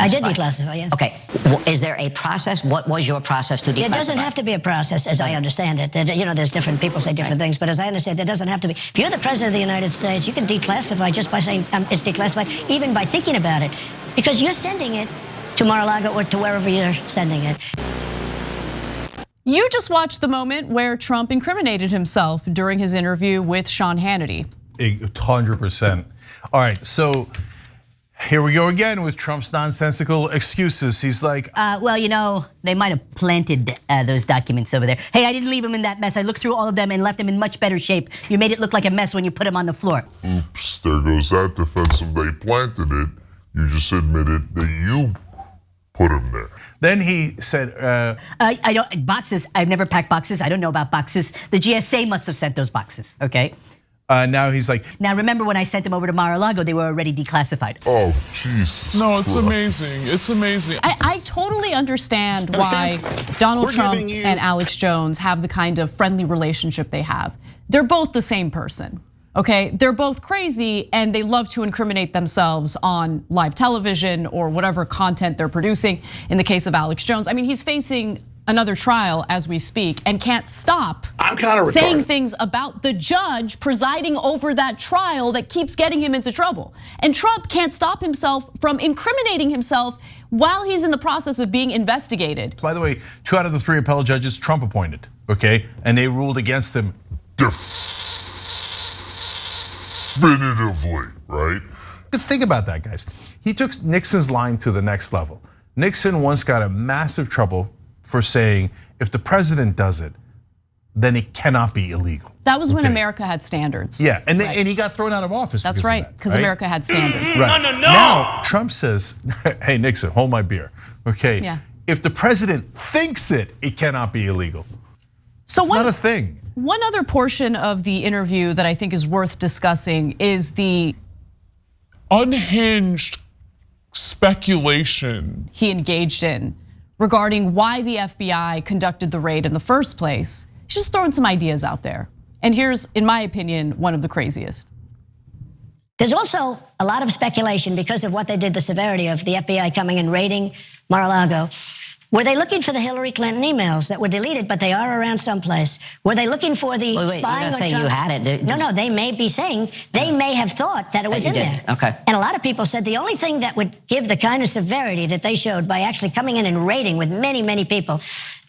I did declassify, yes. Okay, is there a process? What was your process to declassify? It doesn't have to be a process, as I understand it. You know, there's different people say different things, but as I understand, there doesn't have to be. If you're the president of the United States, you can declassify just by saying it's declassified, even by thinking about it, because you're sending it to Mar-a-Lago or to wherever you're sending it. You just watched the moment where Trump incriminated himself during his interview with Sean Hannity. 100%. All right, so here we go again with Trump's nonsensical excuses. He's like, well, you know, they might have planted those documents over there. Hey, I didn't leave them in that mess. I looked through all of them and left them in much better shape. You made it look like a mess when you put them on the floor. Oops, there goes that defense of they planted it. You just admitted that you put them there. Then he said, I don't, boxes, I've never packed boxes. I don't know about boxes. The GSA must have sent those boxes, okay? Now he's like, now remember when I sent them over to Mar-a-Lago, they were already declassified. Oh, Jesus. No, it's amazing. It's amazing. I totally understand why Donald Trump and Alex Jones have the kind of friendly relationship they have. They're both the same person, okay? They're both crazy and they love to incriminate themselves on live television or whatever content they're producing. In the case of Alex Jones, I mean, he's facing another trial as we speak and can't stop saying things about the judge presiding over that trial that keeps getting him into trouble. And Trump can't stop himself from incriminating himself while he's in the process of being investigated. By the way, 2 out of the 3 appellate judges Trump appointed, okay? And they ruled against him definitively, right? Think about that, guys. He took Nixon's line to the next level. Nixon once got in massive trouble for saying, if the president does it, then it cannot be illegal. That was when America had standards. Yeah, and he got thrown out of office. That's right, because America had standards. Right. No. Now Trump says, hey Nixon, hold my beer. Okay. Yeah. If the president thinks it cannot be illegal. So it's not a thing. One other portion of the interview that I think is worth discussing is the unhinged speculation he engaged in regarding why the FBI conducted the raid in the first place. He's just throwing some ideas out there. And here's, in my opinion, one of the craziest. There's also a lot of speculation because of what they did, the severity of the FBI coming and raiding Mar-a-Lago. Were they looking for the Hillary Clinton emails that were deleted, but they are around someplace? Were they looking for the spying on Trump's? You had it. No, they may be saying, they may have thought that it was in there. Okay. And a lot of people said the only thing that would give the kind of severity that they showed by actually coming in and raiding with many, many people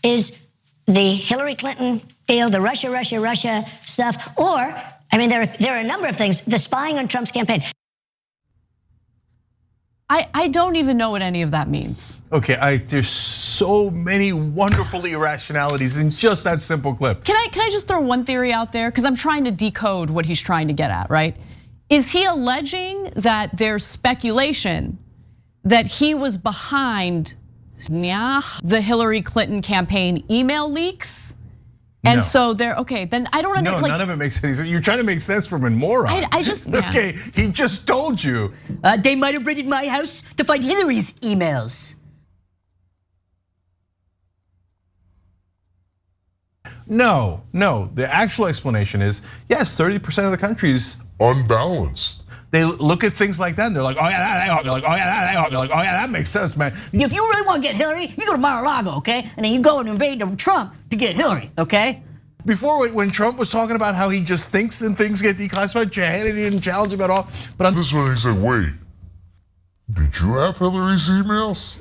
is the Hillary Clinton deal, the Russia stuff, or, I mean, there are a number of things, the spying on Trump's campaign. I don't even know what any of that means. Okay, there's so many wonderful irrationalities in just that simple clip. Can I just throw one theory out there? Because I'm trying to decode what he's trying to get at, right? Is he alleging that there's speculation that he was behind the Hillary Clinton campaign email leaks? And so they're, okay, then I don't understand. No, none of it makes any sense. You're trying to make sense from a moron. I just, yeah. Okay, he just told you. They might have raided my house to find Hillary's emails. No, the actual explanation is, yes, 30% of the country's unbalanced. They look at things like that and they're like, oh yeah, that makes sense, man. If you really want to get Hillary, you go to Mar-a-Lago, okay? And then you go and invade Trump to get Hillary, okay? Before, when Trump was talking about how he just thinks and things get declassified, Hannity didn't challenge him at all. But on this one, he said, wait, did you have Hillary's emails?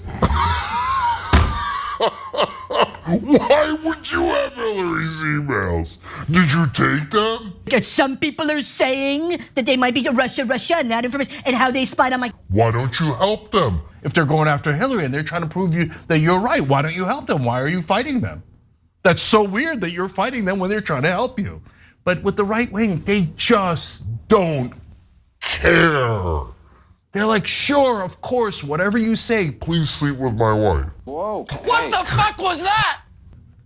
Why would you have Hillary's emails? Did you take them? Because some people are saying that they might be to Russia and that information and how they spied on my. Why don't you help them? If they're going after Hillary and they're trying to prove you that you're right, why don't you help them? Why are you fighting them? That's so weird that you're fighting them when they're trying to help you. But with the right wing, they just don't care. They're like, sure, of course, whatever you say. Please sleep with my wife. Whoa. What the fuck was that?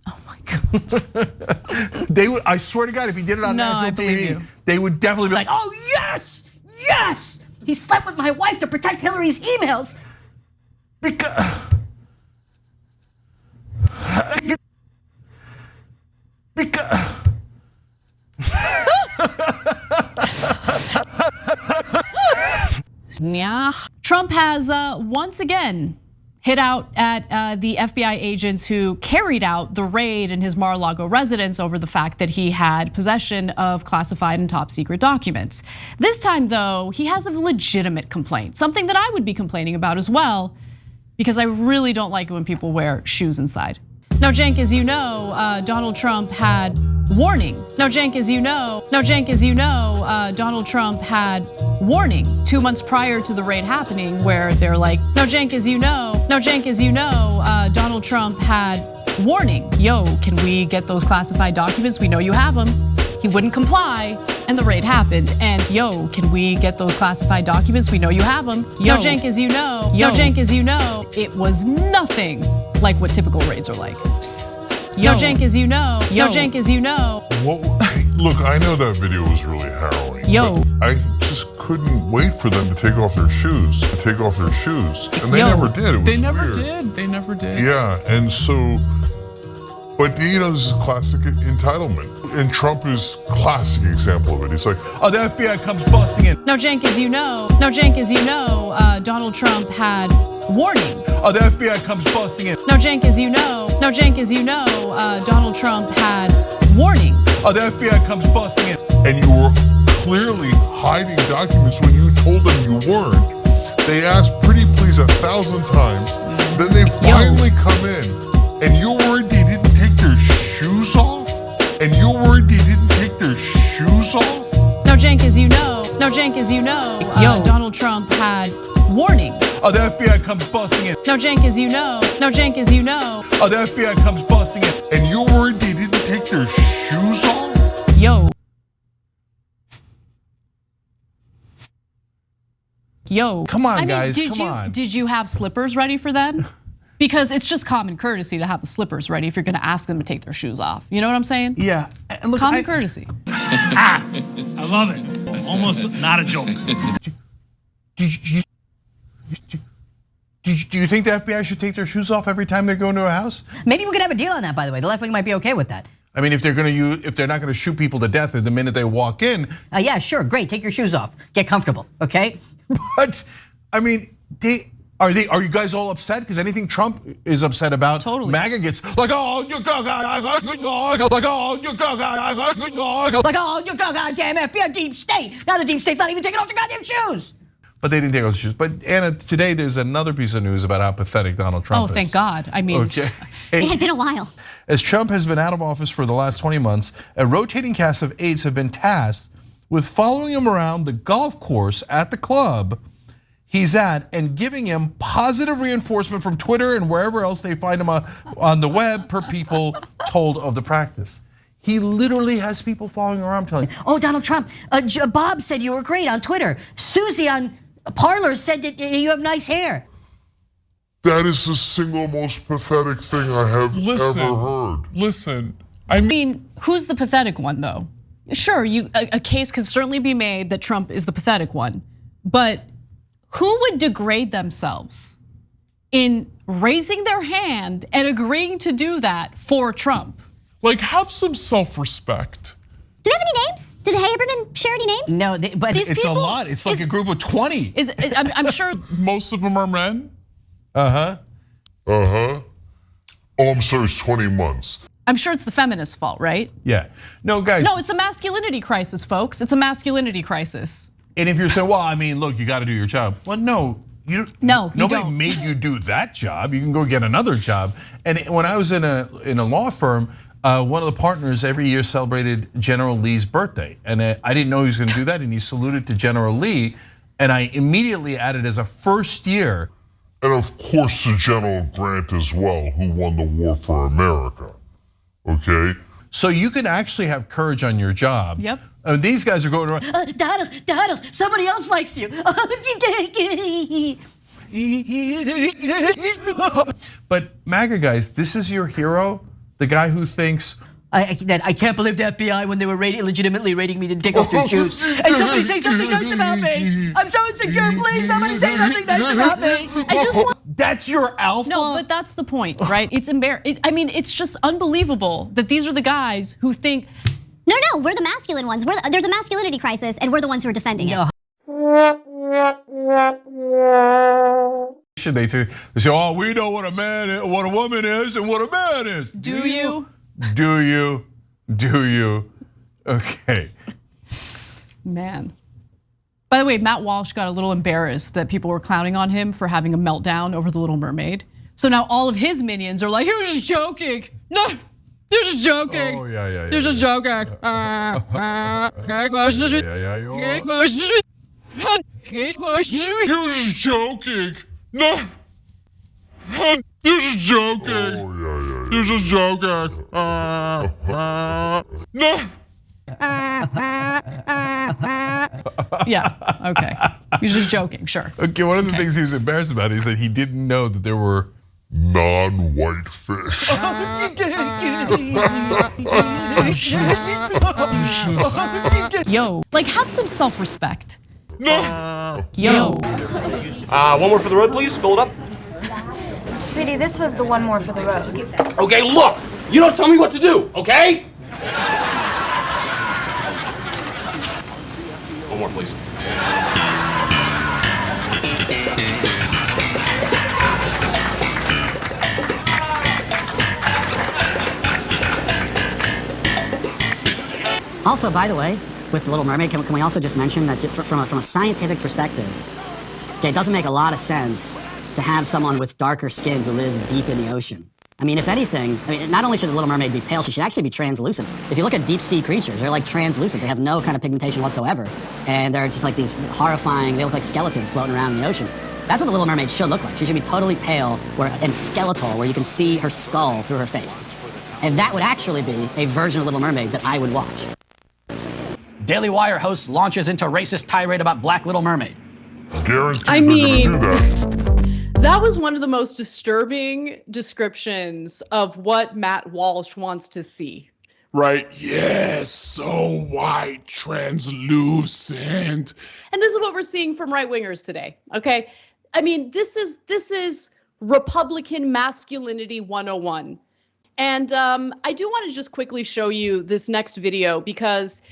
Oh my God. They would, I swear to God, if he did it on national TV, they would definitely be like, oh yes, yes! He slept with my wife to protect Hillary's emails. Because Trump has once again hit out at the FBI agents who carried out the raid in his Mar-a-Lago residence over the fact that he had possession of classified and top secret documents. This time though, he has a legitimate complaint, something that I would be complaining about as well, because I really don't like it when people wear shoes inside. Now, Cenk, as you know, Donald Trump had warning. Donald Trump had warning 2 months prior to the raid happening, where they're like, Donald Trump had warning. Yo, can we get those classified documents? We know you have them. He wouldn't comply, and the raid happened. And yo, can we get those classified documents? We know you have them. Cenk, as you know, it was nothing like what typical raids are like. Cenk, as you know. Look, I know that video was really harrowing. But I just couldn't wait for them to take off their shoes. And they never did. It was weird. They never did. Yeah, and so, but this is classic entitlement. And Trump is a classic example of it. He's like, oh, the FBI comes busting in. Now, Cenk, as you know, Donald Trump had warning. Oh, the FBI comes busting in. Now, Cenk, as you know, Donald Trump had warning. Oh, the FBI comes busting in. And you were clearly hiding documents when you told them you weren't. They asked pretty please 1,000 times. Then they finally come in, and you're worried they didn't take their shoes off? Now, Cenk, as you know, Donald Trump had warning. Oh, the FBI comes busting in. Now, Cenk, as you know. Oh, the FBI comes busting in. And you're worried they didn't take their shoes off? Yo. Come on, guys, come on. Did you have slippers ready for them? Because it's just common courtesy to have the slippers ready if you're gonna ask them to take their shoes off. You know what I'm saying? Yeah. And look, common courtesy. I love it. Almost not a joke. Do you think the FBI should take their shoes off every time they go into a house? Maybe we could have a deal on that, by the way. The left wing might be okay with that. I mean, if they're not gonna shoot people to death the minute they walk in. Yeah, sure, great, take your shoes off. Get comfortable, okay? But, I mean, are you guys all upset? Because anything Trump is upset about, totally. MAGA gets like, oh, you go, goddamn FBI deep state. Now the deep state's not even taking off their goddamn shoes. But they didn't take off the shoes. But Anna, today there's another piece of news about how pathetic Donald Trump is. Oh, thank God. I mean, it had been a while. As Trump has been out of office for the last 20 months, a rotating cast of aides have been tasked with following him around the golf course at the club he's at and giving him positive reinforcement from Twitter and wherever else they find him on the web per people told of the practice. He literally has people following around telling him, oh, Donald Trump, Bob said you were great on Twitter. Susie on Parler said that you have nice hair. That is the single most pathetic thing I have ever heard. Listen, I mean, who's the pathetic one though? Sure, a case can certainly be made that Trump is the pathetic one, but who would degrade themselves in raising their hand and agreeing to do that for Trump? Like, have some self-respect. Do we have any names? Did Haberman share any names? No, but it's a lot. It's like a group of 20. I'm sure most of them are men. Oh, I'm sorry, it's 20 months. I'm sure it's the feminists' fault, right? Yeah. No, guys. No, it's a masculinity crisis, folks. It's a masculinity crisis. And if you're saying, well, I mean, look, you got to do your job. Well, no, nobody made you do that job. You can go get another job. And when I was in a law firm, one of the partners every year celebrated General Lee's birthday, and I didn't know he was going to do that, and he saluted to General Lee, and I immediately added as a first year. And of course, to General Grant as well, who won the war for America. Okay. So you can actually have courage on your job. Yep. These guys are going around. Donald, somebody else likes you. But MAGA guys, this is your hero, the guy who thinks. I can't believe the FBI, when they were legitimately raiding me, didn't take off their shoes. And somebody say something nice about me. I'm so insecure, please, somebody say something nice about me. That's your alpha? No, but that's the point, right? It's embarrassing. I mean, it's just unbelievable that these are the guys who think. No, we're the masculine ones. There's a masculinity crisis, and we're the ones who are defending it. attention. They say, oh, we know what a man is, what a woman is, and what a man is. Do you? Do you? Do you? Okay. Man. By the way, Matt Walsh got a little embarrassed that people were clowning on him for having a meltdown over The Little Mermaid. So now all of his minions are like, he was just joking. No, he was just joking. Oh, yeah. He was just joking. He was just joking. No. You're just joking. You're just joking. No. Yeah, okay. He was just joking, sure. Okay, one of the things he was embarrassed about is that he didn't know that there were non-white fish. Yo, like have some self-respect. No. Yo. One more for the road, please. Fill it up. Sweetie, this was the one more for the road. Okay, look. You don't tell me what to do, okay? One more, please. Also, by the way, with The Little Mermaid, can we also just mention that from a scientific perspective, okay, it doesn't make a lot of sense to have someone with darker skin who lives deep in the ocean. I mean, if anything, not only should The Little Mermaid be pale, she should actually be translucent. If you look at deep sea creatures, they're like translucent. They have no kind of pigmentation whatsoever. And they're just like these horrifying, they look like skeletons floating around in the ocean. That's what The Little Mermaid should look like. She should be totally pale and skeletal, where you can see her skull through her face. And that would actually be a version of Little Mermaid that I would watch. Daily Wire host launches into racist tirade about Black Little Mermaid. Guaranteed I mean, they're gonna do that. That was one of the most disturbing descriptions of what Matt Walsh wants to see. Right, yes, so white, translucent. And this is what we're seeing from right-wingers today, okay? I mean, this is Republican masculinity 101. And I do want to just quickly show you this next video, because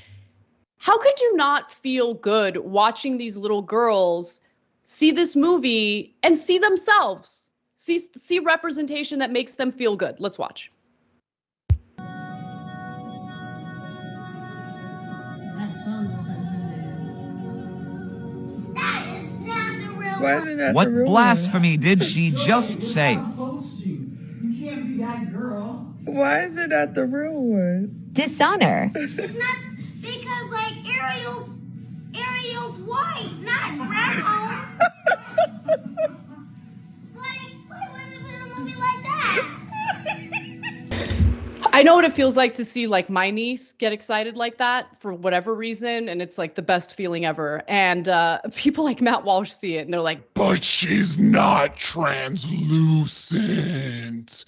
how could you not feel good watching these little girls see this movie and see themselves, see representation that makes them feel good? Let's watch. What blasphemy did she just say? Why is it not the real one? Dishonor. It's not because like Ariel's white, not brown. Why would it be in a movie like that? I know what it feels like to see like my niece get excited like that for whatever reason, and it's like the best feeling ever. And people like Matt Walsh see it and they're like, but she's not translucent.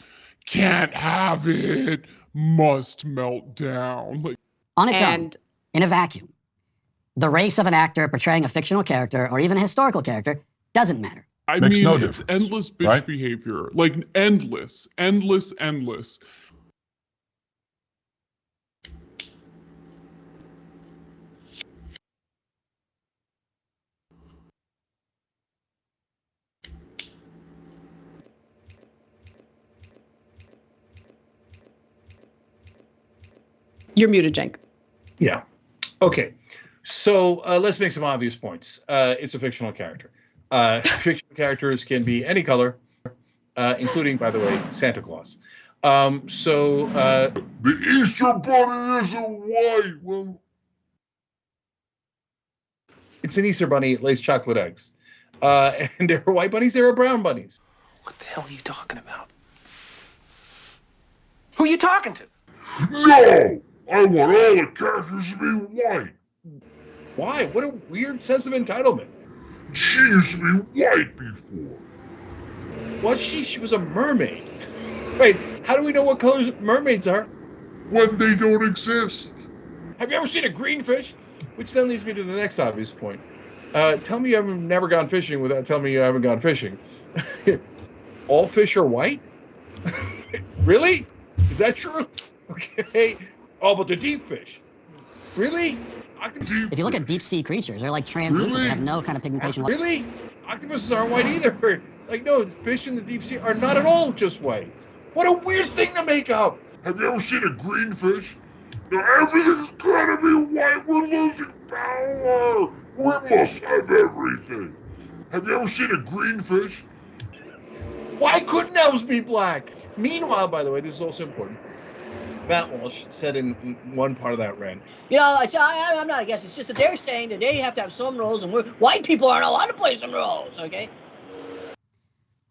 Can't have it. Must melt down. Like, on its own, in a vacuum, the race of an actor portraying a fictional character or even a historical character doesn't matter. I Makes mean, no it's difference, endless bitch right? behavior. Like endless. you're muted, Cenk. Yeah. Okay. So let's make some obvious points. It's a fictional character. Fictional characters can be any color, including, by the way, Santa Claus. The Easter Bunny isn't white. Well, it's an Easter bunny. It lays chocolate eggs. And there are white bunnies. There are brown bunnies. What the hell are you talking about? Who are you talking to? no! I want all the characters to be white. Why? What a weird sense of entitlement. She used to be white before. Was she? She was a mermaid. Wait, how do we know what colors mermaids are? When they don't exist. Have you ever seen a green fish? Which then leads me to the next obvious point. Tell me you haven't never gone fishing without telling me you haven't gone fishing. All fish are white? Really? Is that true? Okay. Oh, but the deep fish. Really? If you look at deep sea creatures, they're like translucent. They have no kind of pigmentation. Really? Octopuses aren't white either. Like, no, fish in the deep sea are not at all just white. What a weird thing to make up. Have you ever seen a green fish? Now everything's gotta be white. We're losing power. We must have everything. Have you ever seen a green fish? Why couldn't elves be black? Meanwhile, by the way, this is also important. Matt Walsh said in one part of that rant, You know, I'm not against. It's just that they're saying that they have to have some roles, and white people aren't allowed to play some roles. Okay.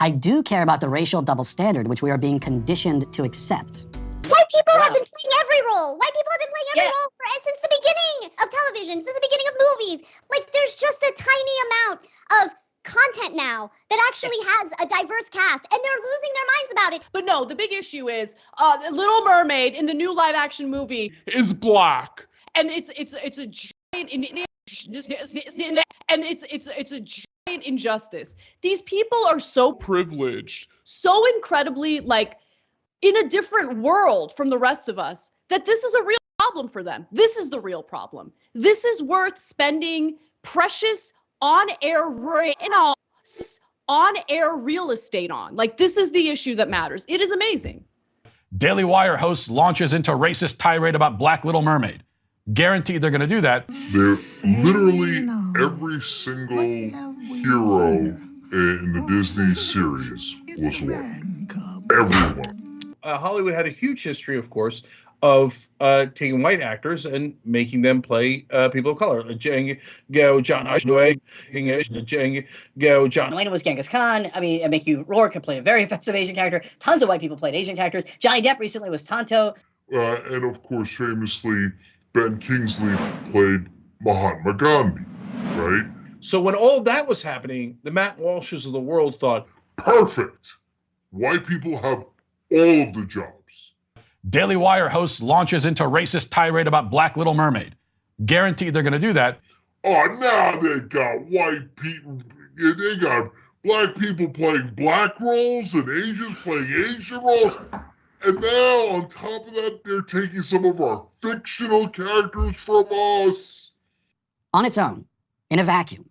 I do care about the racial double standard, which we are being conditioned to accept. White people have been playing every role. White people have been playing every role since the beginning of television, since the beginning of movies. Like, there's just a tiny amount of content now that actually has a diverse cast, and they're losing their minds about it. But no, the big issue is Little Mermaid in the new live action movie is black. And it's a giant it's a giant injustice. These people are so privileged, so incredibly like in a different world from the rest of us that this is a real problem for them. This is the real problem. This is worth spending precious on-air real estate on. Like, this is the issue that matters. It is amazing. Daily Wire host launches into racist tirade about Black Little Mermaid. Guaranteed they're going to do that. Literally every single hero in the Disney series was white. Everyone. Hollywood had a huge history, of course, of taking white actors and making them play people of color. John Wayne was Genghis Khan. I mean, Mickey Rourke played a very offensive Asian character. Tons of white people played Asian characters. Johnny Depp recently was Tonto. And of course, famously, Ben Kingsley played Mahatma Gandhi, right? So when all of that was happening, the Matt Walshes of the world thought, perfect. White people have all of the jobs. Daily Wire host launches into racist tirade about Black Little Mermaid. Guaranteed they're going to do that. Oh, now they got white people. They got black people playing black roles and Asians playing Asian roles. And now, on top of that, they're taking some of our fictional characters from us. On its own, in a vacuum,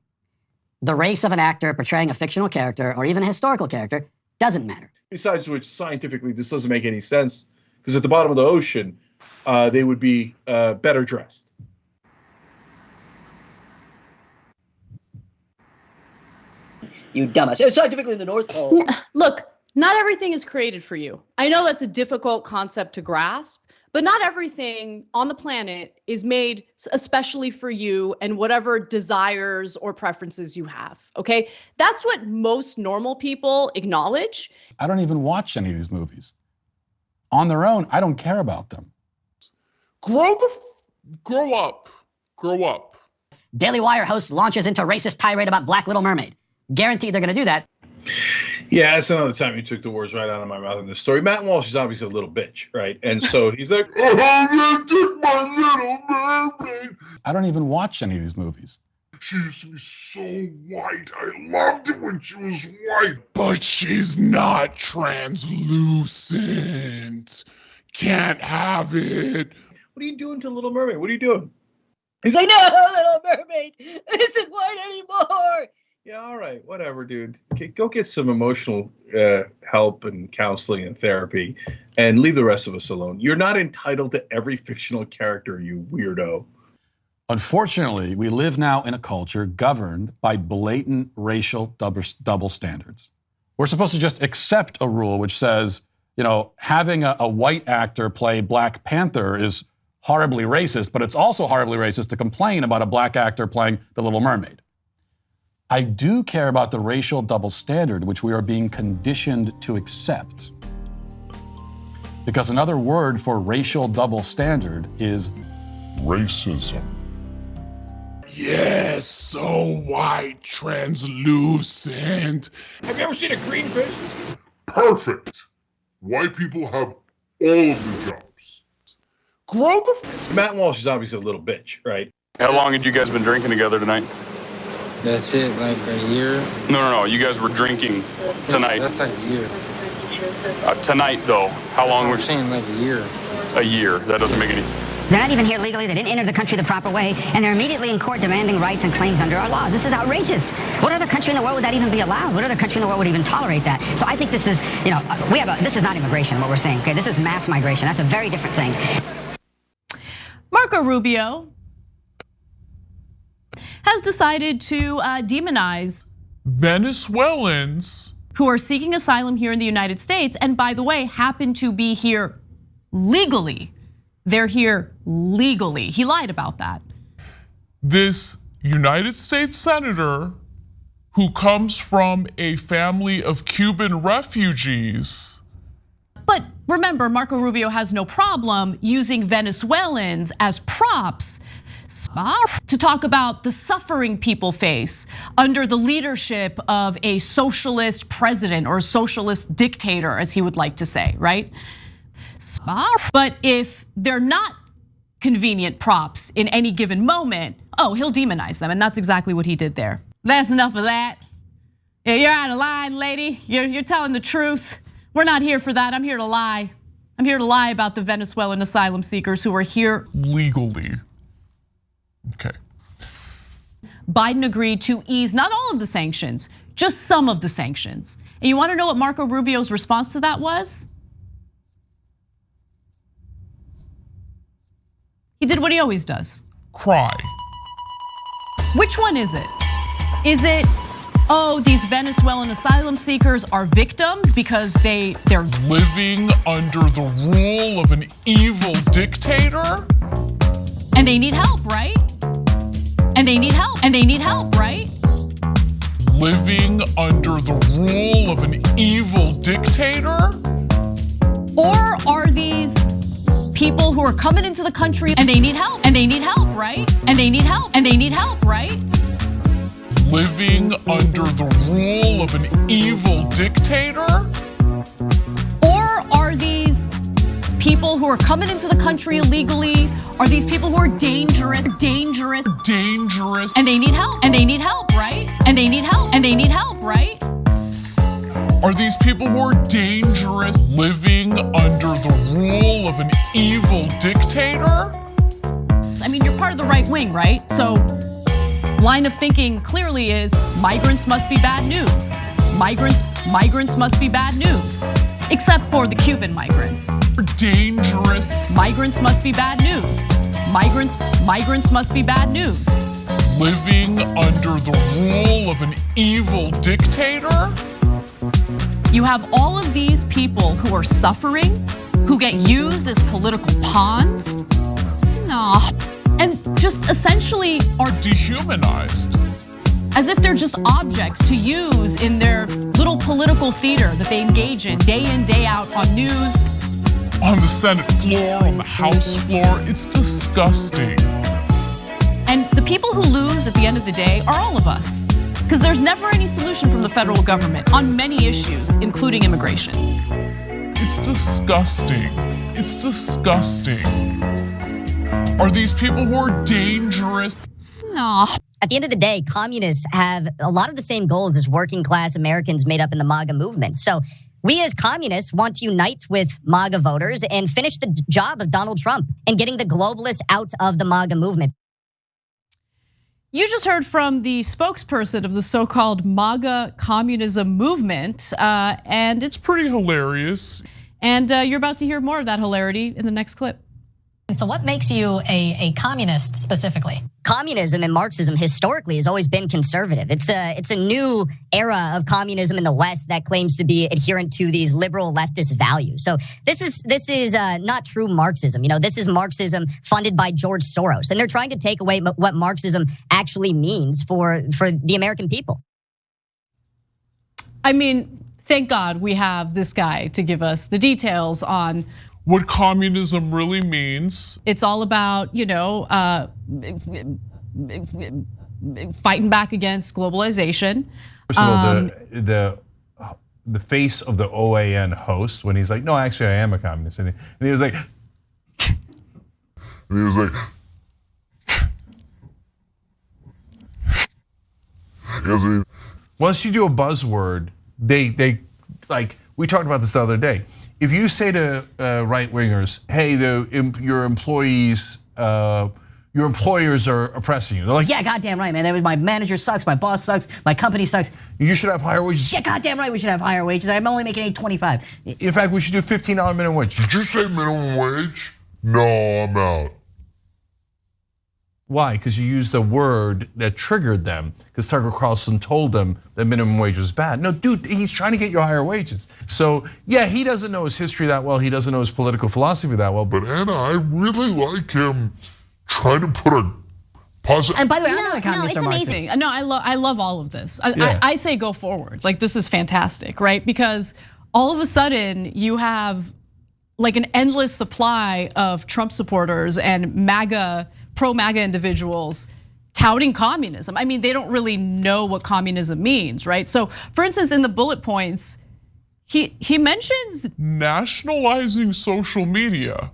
the race of an actor portraying a fictional character or even a historical character doesn't matter. Besides which, scientifically, this doesn't make any sense. Because at the bottom of the ocean, they would be better dressed. You dumbass. It's scientifically in the North Pole. Look, not everything is created for you. I know that's a difficult concept to grasp, but not everything on the planet is made especially for you and whatever desires or preferences you have, okay? That's what most normal people acknowledge. I don't even watch any of these movies. On their own, I don't care about them. Grow up. Grow up. Daily Wire host launches into racist tirade about Black Little Mermaid. Guaranteed they're going to do that. Yeah, that's another time you took the words right out of my mouth in this story. Matt Walsh is obviously a little bitch, right? And so he's like, oh, they took my Little Mermaid. I don't even watch any of these movies. She used to be so white. I loved it when she was white. But she's not translucent. Can't have it. What are you doing to Little Mermaid? What are you doing? He's like, no, Little Mermaid isn't white anymore. Yeah, all right, whatever, dude. Go get some emotional help and counseling and therapy and leave the rest of us alone. You're not entitled to every fictional character, you weirdo. Unfortunately, we live now in a culture governed by blatant racial double standards. We're supposed to just accept a rule which says, you know, having a white actor play Black Panther is horribly racist, but it's also horribly racist to complain about a black actor playing The Little Mermaid. I do care about the racial double standard which we are being conditioned to accept. Because another word for racial double standard is racism. Yes, so white, translucent. Have you ever seen a green fish? Perfect. White people have all of the jobs. Grow the Matt Walsh is obviously a little bitch, right? How long had you guys been drinking together tonight? That's it, like a year. No. You guys were drinking tonight. That's like a year. Tonight, though, how long I'm were you? saying like a year. A a year. That doesn't make any. They're not even here legally. They didn't enter the country the proper way, and they're immediately in court demanding rights and claims under our laws. This is outrageous. What other country in the world would that even be allowed? What other country in the world would even tolerate that? So I think this is, this is not immigration, what we're saying, okay? This is mass migration. That's a very different thing. Marco Rubio has decided to demonize Venezuelans who are seeking asylum here in the United States, and by the way, happen to be here legally. They're here legally. He lied about that. This United States senator who comes from a family of Cuban refugees. But remember, Marco Rubio has no problem using Venezuelans as props to talk about the suffering people face under the leadership of a socialist president or a socialist dictator, as he would like to say, right? But if they're not convenient props in any given moment, he'll demonize them, and that's exactly what he did there. That's enough of that. You're out of line, lady. You're telling the truth. We're not here for that. I'm here to lie. I'm here to lie about the Venezuelan asylum seekers who are here legally. Okay. Biden agreed to ease not all of the sanctions, just some of the sanctions. And you want to know what Marco Rubio's response to that was? He did what he always does. Cry. Which one is it? Is it, these Venezuelan asylum seekers are victims because they're living under the rule of an evil dictator? And they need help, right? And they need help, right? Living under the rule of an evil dictator? Or are these people who are coming into the country and they need help, right? And they need help, right? Living under the rule of an evil dictator? Or are these people who are coming into the country illegally? Are these people who are dangerous? And they need help, right? And they need help, right? Are these people who are dangerous, living under the rule of an evil dictator? I mean, you're part of the right wing, right? So line of thinking clearly is migrants must be bad news. Migrants must be bad news. Except for the Cuban migrants. Dangerous. Migrants must be bad news. Migrants must be bad news. Living under the rule of an evil dictator? You have all of these people who are suffering, who get used as political pawns, and just essentially are dehumanized. As if they're just objects to use in their little political theater that they engage in day out on news. On the Senate floor, on the House floor, it's disgusting. And the people who lose at the end of the day are all of us. Because there's never any solution from the federal government on many issues, including immigration. It's disgusting. It's disgusting. Are these people who are dangerous? At the end of the day, communists have a lot of the same goals as working class Americans made up in the MAGA movement. So we as communists want to unite with MAGA voters and finish the job of Donald Trump and getting the globalists out of the MAGA movement. You just heard from the spokesperson of the so-called MAGA communism movement, and it's pretty hilarious. And you're about to hear more of that hilarity in the next clip. So what makes you a communist specifically? Communism and Marxism historically has always been conservative. It's a new era of communism in the West that claims to be adherent to these liberal leftist values. So this is not true Marxism. This is Marxism funded by George Soros, and they're trying to take away what Marxism actually means for the American people. I mean, thank God we have this guy to give us the details on what communism really means. It's all about, fighting back against globalization. First of all, the face of the OAN host when he's like, no, actually I am a communist. And he was like, once you do a buzzword, they like, we talked about this the other day. if you say to right wingers, hey, your employees, your employers are oppressing you. They're like, yeah, goddamn right, man. My manager sucks, my boss sucks, my company sucks. You should have higher wages. Yeah, goddamn right, we should have higher wages. I'm only making $8.25. In fact, we should do $15 minimum wage. Did you say minimum wage? No, I'm out. Why? Because you used a word that triggered them. Because Tucker Carlson told them that minimum wage was bad. No, dude, he's trying to get you higher wages. So yeah, he doesn't know his history that well. He doesn't know his political philosophy that well. But Anna, I really like him trying to put a positive. And by the way, I'm not a communist or Marxist. No, I love all of this. I say go forward. Like, this is fantastic, right? Because all of a sudden you have like an endless supply of Trump supporters and pro-MAGA individuals touting communism. I mean, they don't really know what communism means, right? So, for instance, in the bullet points, he mentions nationalizing social media.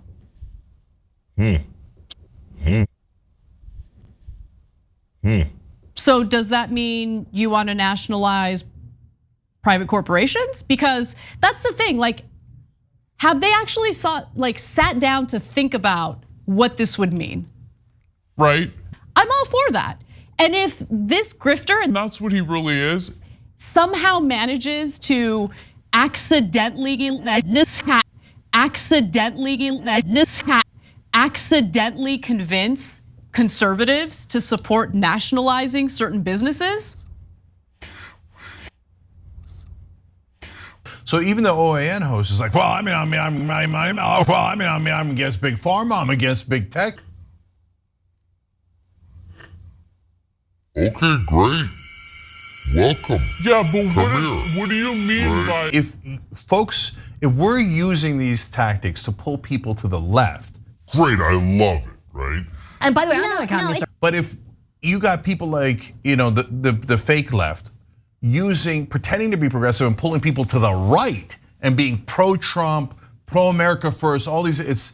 So does that mean you want to nationalize private corporations? Because that's the thing, like, have they actually sat down to think about what this would mean? Right. I'm all for that. And if this grifter, and that's what he really is, somehow manages to accidentally convince conservatives to support nationalizing certain businesses. So even the OAN host is like, well, I'm against big pharma, I'm against big tech. Okay, great. Welcome. Yeah, but what do you mean by? If we're using these tactics to pull people to the left. Great, I love it, right? And by the way, I'm not a communist. But if you got people like, the fake left pretending to be progressive and pulling people to the right and being pro-Trump, pro-America first, all these, it's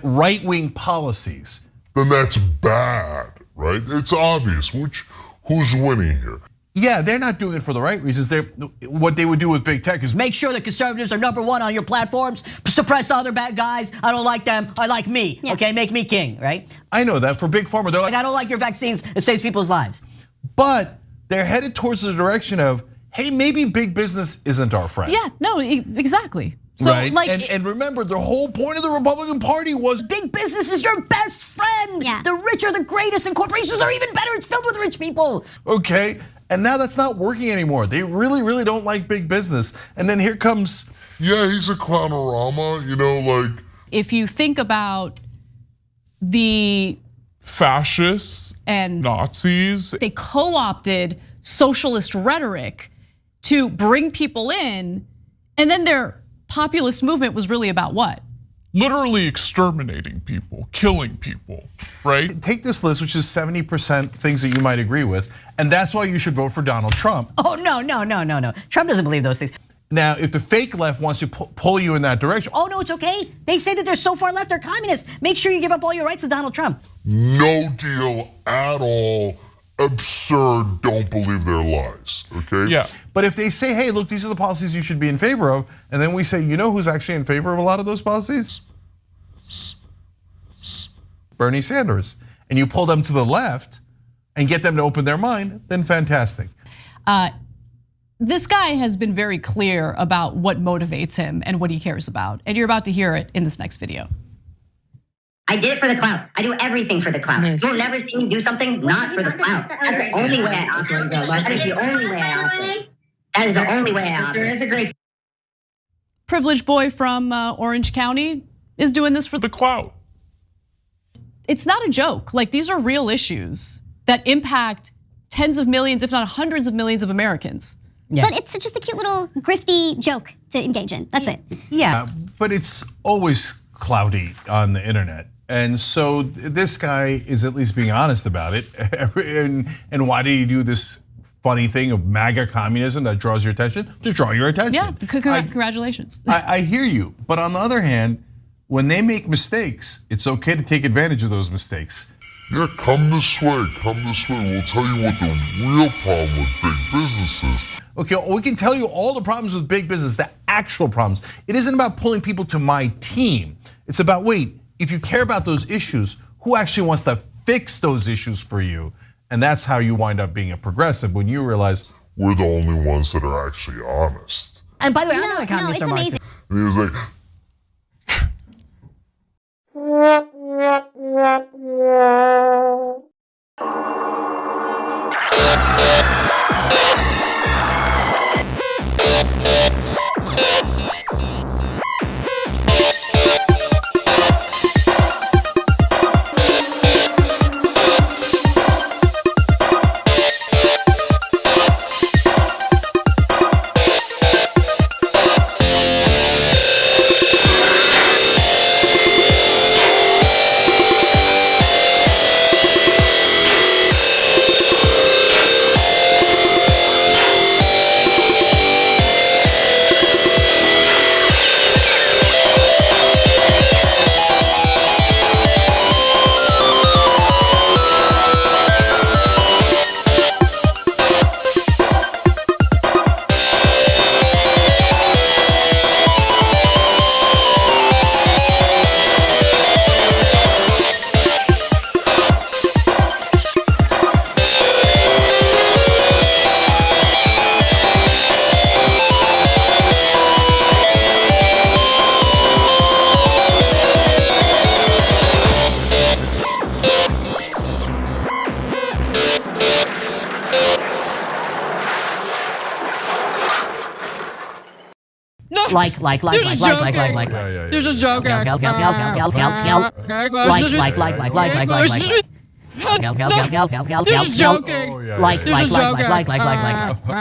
right-wing policies. Then that's bad, right? It's obvious who's winning here. Yeah, they're not doing it for the right reasons. What they would do with big tech is make sure the conservatives are #1 on your platforms, suppress the other bad guys. I don't like them, I like me, okay? Make me king, right? I know that. For big pharma, they're like, I don't like your vaccines, it saves people's lives. But they're headed towards the direction of, hey, maybe big business isn't our friend. Yeah, no, exactly. So, right, and remember, the whole point of the Republican Party was big business is your best friend. Yeah. The rich are the greatest, and corporations are even better. It's filled with rich people. Okay, and now that's not working anymore. They really, really don't like big business. And then here comes, yeah, he's a clownorama, like. If you think about the fascists and Nazis, they co-opted socialist rhetoric to bring people in, and then their populist movement was really about what? Literally exterminating people, killing people, right? Take this list, which is 70% things that you might agree with, and that's why you should vote for Donald Trump. Oh, no. Trump doesn't believe those things. Now, if the fake left wants to pull you in that direction. Oh, no, it's okay. They say that they're so far left, they're communists. Make sure you give up all your rights to Donald Trump. No deal at all. Absurd, don't believe their lies, okay? Yeah. But if they say, hey, look, these are the policies you should be in favor of, and then we say, you know who's actually in favor of a lot of those policies? Bernie Sanders. And you pull them to the left and get them to open their mind, then fantastic. This guy has been very clear about what motivates him and what he cares about. And you're about to hear it in this next video. I did it for the clout. I do everything for the clout. Nice. You'll never see me do something not for the clout. That's the only way I operate. That is the only way I operate. That is the only way I operate. There is a great privileged boy from Orange County is doing this for the clout. It's not a joke. Like, these are real issues that impact tens of millions, if not hundreds of millions of Americans. Yeah. But it's just a cute little grifty joke to engage in. That's it. Yeah. But it's always cloudy on the internet. And so this guy is at least being honest about it. And why did he do this funny thing of MAGA communism that draws your attention? To draw your attention. Yeah, congratulations. I hear you, but on the other hand, when they make mistakes, it's okay to take advantage of those mistakes. Yeah, come this way, we'll tell you what the real problem with big business is. Okay, we can tell you all the problems with big business. The actual problems. It isn't about pulling people to my team. It's about, wait, if you care about those issues, who actually wants to fix those issues for you? And that's how you wind up being a progressive, when you realize we're the only ones that are actually honest. And by the way, I'm not a communist or Marxist. And he was like, Like. You're just joking. Like.